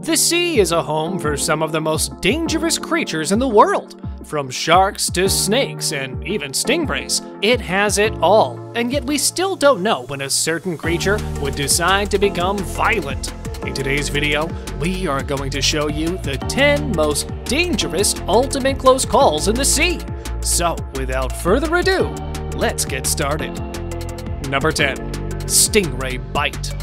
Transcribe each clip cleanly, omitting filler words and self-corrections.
The sea is a home for some of the most dangerous creatures in the world. From sharks to snakes and even stingrays, it has it all. And yet we still don't know when a certain creature would decide to become violent. In today's video, we are going to show you the 10 most dangerous ultimate close calls in the sea. So, without further ado, let's get started. Number 10. Stingray bite.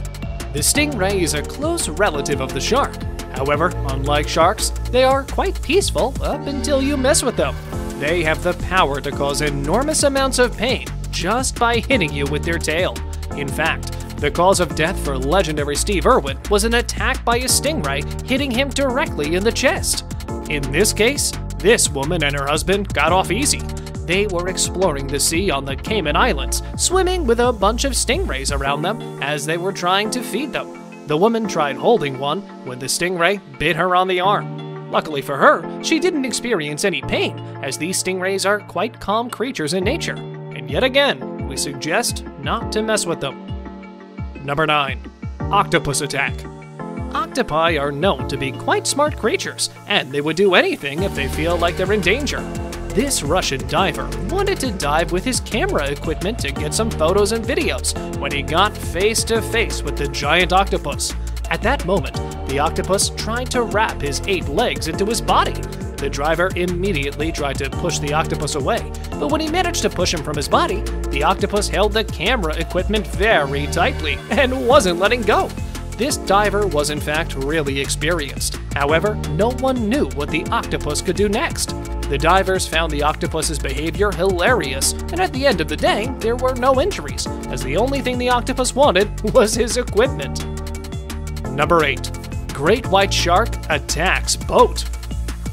The stingray is a close relative of the shark. However, unlike sharks, they are quite peaceful up until you mess with them. They have the power to cause enormous amounts of pain just by hitting you with their tail. In fact, the cause of death for legendary Steve Irwin was an attack by a stingray hitting him directly in the chest. In this case, this woman and her husband got off easy. They were exploring the sea on the Cayman Islands, swimming with a bunch of stingrays around them as they were trying to feed them. The woman tried holding one when the stingray bit her on the arm. Luckily for her, she didn't experience any pain, as these stingrays are quite calm creatures in nature. And yet again, we suggest not to mess with them. Number 9. Octopus attack. Octopi are known to be quite smart creatures, and they would do anything if they feel like they're in danger. This Russian diver wanted to dive with his camera equipment to get some photos and videos when he got face to face with the giant octopus. At that moment, the octopus tried to wrap his 8 legs into his body. The driver immediately tried to push the octopus away, but when he managed to push him from his body, the octopus held the camera equipment very tightly and wasn't letting go. This diver was in fact really experienced. However, no one knew what the octopus could do next. The divers found the octopus's behavior hilarious, and at the end of the day, there were no injuries, as the only thing the octopus wanted was his equipment. Number 8. Great white shark attacks boat.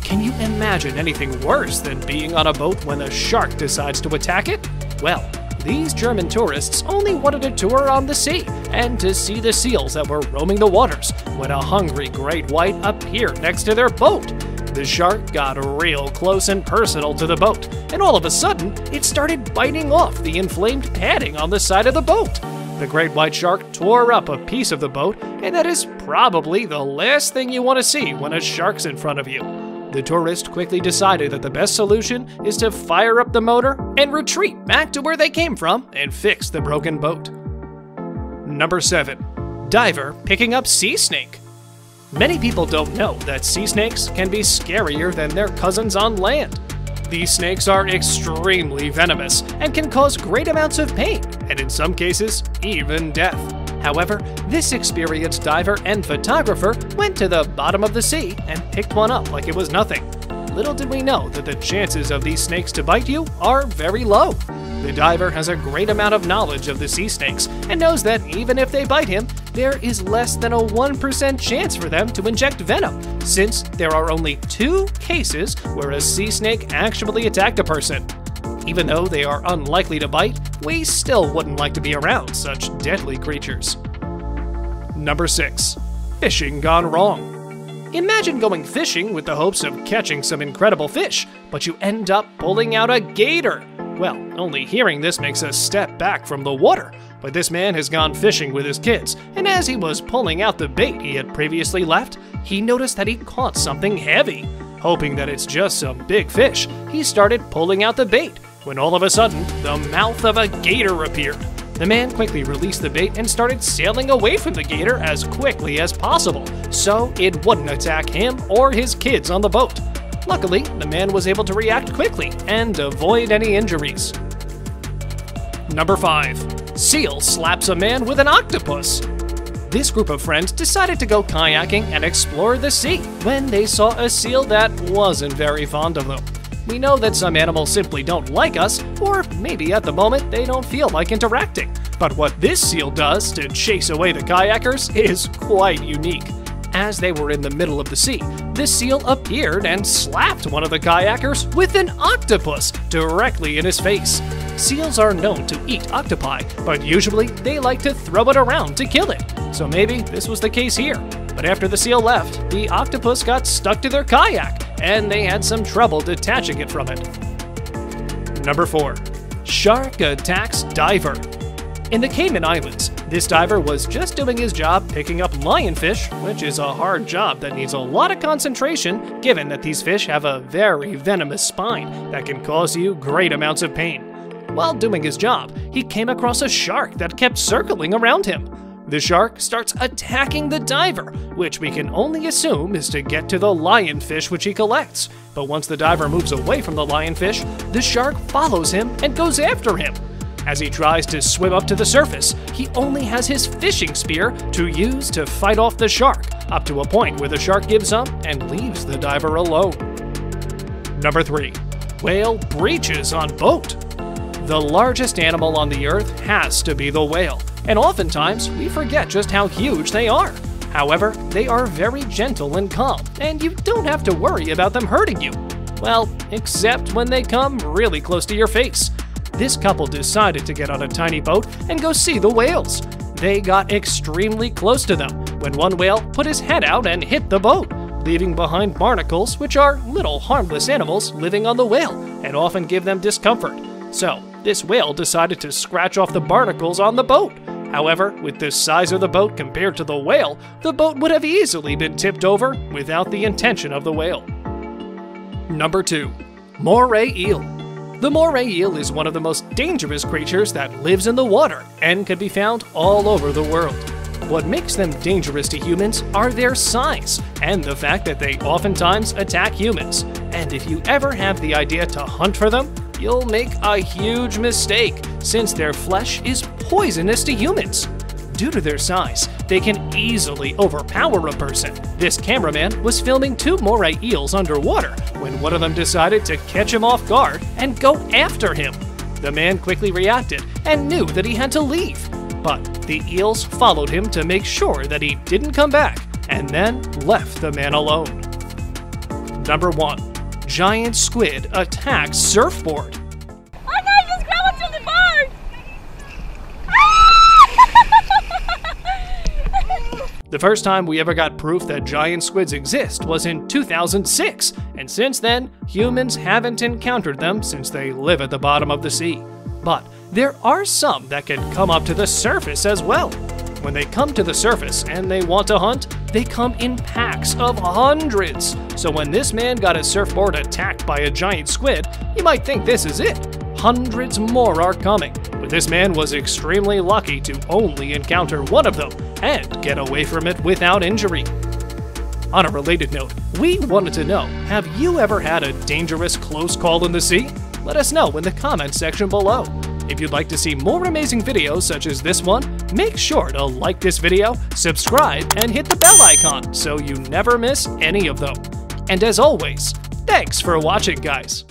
Can you imagine anything worse than being on a boat when a shark decides to attack it? Well, these German tourists only wanted a tour on the sea and to see the seals that were roaming the waters when a hungry great white appeared next to their boat. The shark got real close and personal to the boat, and all of a sudden, it started biting off the inflamed padding on the side of the boat. The great white shark tore up a piece of the boat, and that is probably the last thing you want to see when a shark's in front of you. The tourist quickly decided that the best solution is to fire up the motor and retreat back to where they came from and fix the broken boat. Number 7. Diver picking up sea snake. Many people don't know that sea snakes can be scarier than their cousins on land. These snakes are extremely venomous and can cause great amounts of pain, and in some cases, even death. However, this experienced diver and photographer went to the bottom of the sea and picked one up like it was nothing. Little did we know that the chances of these snakes to bite you are very low. The diver has a great amount of knowledge of the sea snakes and knows that even if they bite him, there is less than a 1% chance for them to inject venom, since there are only 2 cases where a sea snake actually attacked a person. Even though they are unlikely to bite, we still wouldn't like to be around such deadly creatures. Number 6. Fishing gone wrong. Imagine going fishing with the hopes of catching some incredible fish, but you end up pulling out a gator. Well, only hearing this makes us step back from the water, but this man has gone fishing with his kids, and as he was pulling out the bait he had previously left, he noticed that he caught something heavy. Hoping that it's just some big fish, he started pulling out the bait, when all of a sudden, the mouth of a gator appeared. The man quickly released the bait and started sailing away from the gator as quickly as possible, so it wouldn't attack him or his kids on the boat. Luckily, the man was able to react quickly and avoid any injuries. Number 5. Seal slaps a man with an octopus. This group of friends decided to go kayaking and explore the sea when they saw a seal that wasn't very fond of them. We know that some animals simply don't like us, or maybe at the moment they don't feel like interacting. But what this seal does to chase away the kayakers is quite unique. As they were in the middle of the sea, the seal appeared and slapped one of the kayakers with an octopus directly in his face. Seals are known to eat octopi, but usually they like to throw it around to kill it. So maybe this was the case here. But after the seal left, the octopus got stuck to their kayak, and they had some trouble detaching it from it. Number 4. Shark attacks diver. In the Cayman Islands, this diver was just doing his job picking up lionfish, which is a hard job that needs a lot of concentration given that these fish have a very venomous spine that can cause you great amounts of pain. While doing his job, he came across a shark that kept circling around him. The shark starts attacking the diver, which we can only assume is to get to the lionfish which he collects. But once the diver moves away from the lionfish, the shark follows him and goes after him. As he tries to swim up to the surface, he only has his fishing spear to use to fight off the shark, up to a point where the shark gives up and leaves the diver alone. Number 3. Whale breaches on boat. The largest animal on the earth has to be the whale, and oftentimes we forget just how huge they are. However, they are very gentle and calm, and you don't have to worry about them hurting you. Well, except when they come really close to your face. This couple decided to get on a tiny boat and go see the whales. They got extremely close to them when one whale put his head out and hit the boat, leaving behind barnacles, which are little harmless animals living on the whale and often give them discomfort. So, this whale decided to scratch off the barnacles on the boat. However, with the size of the boat compared to the whale, the boat would have easily been tipped over without the intention of the whale. Number 2. Moray eel. The moray eel is one of the most dangerous creatures that lives in the water and can be found all over the world. What makes them dangerous to humans are their size and the fact that they oftentimes attack humans. And if you ever have the idea to hunt for them, you'll make a huge mistake since their flesh is poisonous to humans. Due to their size, they can easily overpower a person. This cameraman was filming 2 moray eels underwater when one of them decided to catch him off guard and go after him. The man quickly reacted and knew that he had to leave, but the eels followed him to make sure that he didn't come back and then left the man alone. Number 1. Giant squid attacks surfboard. The first time we ever got proof that giant squids exist was in 2006, and since then, humans haven't encountered them since they live at the bottom of the sea. But there are some that can come up to the surface as well. When they come to the surface and they want to hunt, they come in packs of hundreds. So when this man got his surfboard attacked by a giant squid, you might think this is it. Hundreds more are coming, but this man was extremely lucky to only encounter one of them and get away from it without injury. On a related note, we wanted to know, have you ever had a dangerous close call in the sea? Let us know in the comments section below. If you'd like to see more amazing videos such as this one, make sure to like this video, subscribe, and hit the bell icon so you never miss any of them. And as always, thanks for watching, guys.